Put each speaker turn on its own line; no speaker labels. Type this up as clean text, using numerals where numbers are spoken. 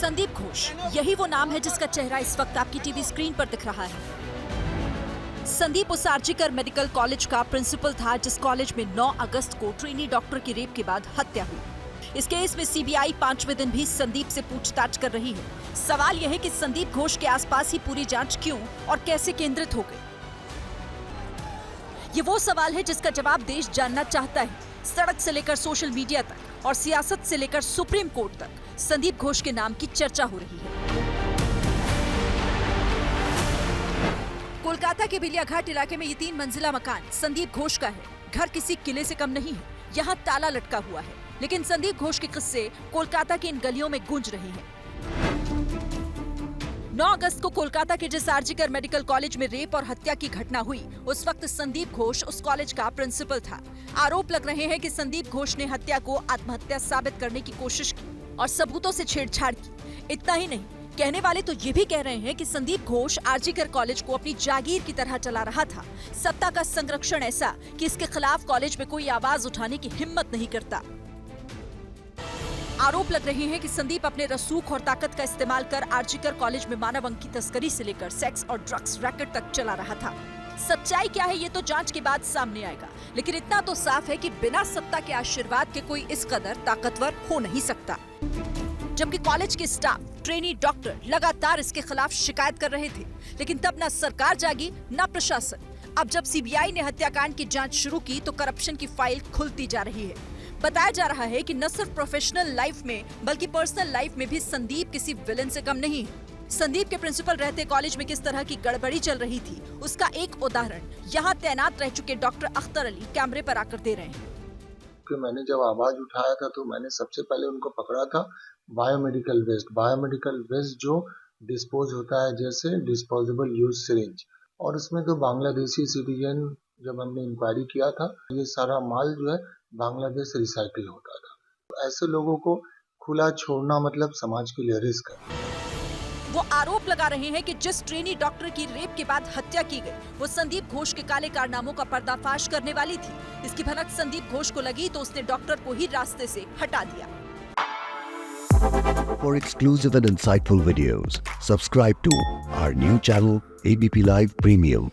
संदीप घोष, यही वो नाम है जिसका चेहरा इस वक्त आपकी टीवी स्क्रीन पर दिख रहा है। संदीप उस आरजीकर मेडिकल कॉलेज का प्रिंसिपल था जिस कॉलेज में 9 अगस्त को ट्रेनी डॉक्टर की रेप के बाद हत्या हुई। इस केस में सीबीआई 5वें दिन भी संदीप से पूछताछ कर रही है। सवाल यह है कि संदीप घोष के आसपास ही पूरी जांच क्यों और कैसे केंद्रित हो गई। ये वो सवाल है जिसका जवाब देश जानना चाहता है। सड़क से लेकर सोशल मीडिया तक और सियासत से लेकर सुप्रीम कोर्ट तक संदीप घोष के नाम की चर्चा हो रही है। कोलकाता के बिलियाघाट इलाके में ये 3 मंजिला मकान संदीप घोष का है। घर किसी किले से कम नहीं है। यहाँ ताला लटका हुआ है, लेकिन संदीप घोष के किस्से कोलकाता की इन गलियों में गूंज रहे हैं। 9 अगस्त को कोलकाता के जिस आरजीकर मेडिकल कॉलेज में रेप और हत्या की घटना हुई, उस वक्त संदीप घोष उस कॉलेज का प्रिंसिपल था। आरोप लग रहे हैं कि संदीप घोष ने हत्या को आत्महत्या साबित करने की कोशिश की और सबूतों से छेड़छाड़ की। इतना ही नहीं, कहने वाले तो ये भी कह रहे हैं कि संदीप घोष आरजीकर कॉलेज को अपनी जागीर की तरह चला रहा था। सत्ता का संरक्षण ऐसा कि इसके खिलाफ कॉलेज में कोई आवाज उठाने की हिम्मत नहीं करता। आरोप लग रहे हैं कि संदीप अपने रसूख और ताकत का इस्तेमाल कर आरजीकर कॉलेज में मानव अंग की तस्करी से लेकर सेक्स और ड्रग्स रैकेट तक चला रहा था। सच्चाई क्या है ये तो जांच के बाद सामने आएगा, लेकिन इतना तो साफ है कि बिना सत्ता के आशीर्वाद के कोई इस कदर ताकतवर हो नहीं सकता। जबकि कॉलेज के स्टाफ, ट्रेनी डॉक्टर लगातार इसके खिलाफ शिकायत कर रहे थे, लेकिन तब न सरकार जागी न प्रशासन। अब जब सीबीआई ने हत्याकांड की जांच शुरू की तो करप्शन की फाइल खुलती जा रही है। बताया जा रहा है कि न सिर्फ प्रोफेशनल लाइफ में बल्कि पर्सनल लाइफ में भी संदीप किसी विलेन से कम नहीं है। संदीप के प्रिंसिपल रहते कॉलेज में किस तरह की गड़बड़ी चल रही थी, उसका एक उदाहरण यहाँ तैनात रह चुके डॉक्टर अख्तर अली कैमरे पर आकर दे रहे हैं।
कि मैंने जब आवाज उठाया था तो मैंने सबसे पहले उनको पकड़ा था बायोमेडिकल वेस्ट जो डिस्पोज होता है, जैसे डिस्पोजेबल यूज सिरिंज, और उसमें तो बांग्लादेशी सिटीजन, जब हमने इंक्वायरी किया था, ये सारा माल जो है बांग्लादेश रिसाइकिल होता था। ऐसे लोगों को खुला छोड़ना मतलब समाज के लिए रिस्क है।
वो आरोप लगा रहे हैं कि जिस ट्रेनी डॉक्टर की रेप के बाद हत्या की गई, वो संदीप घोष के काले कारनामों का पर्दाफाश करने वाली थी। इसकी भनक संदीप घोष को लगी तो उसने डॉक्टर को ही रास्ते से हटा दिया।
For exclusive and insightful videos, subscribe to our new channel ABP Live Premium.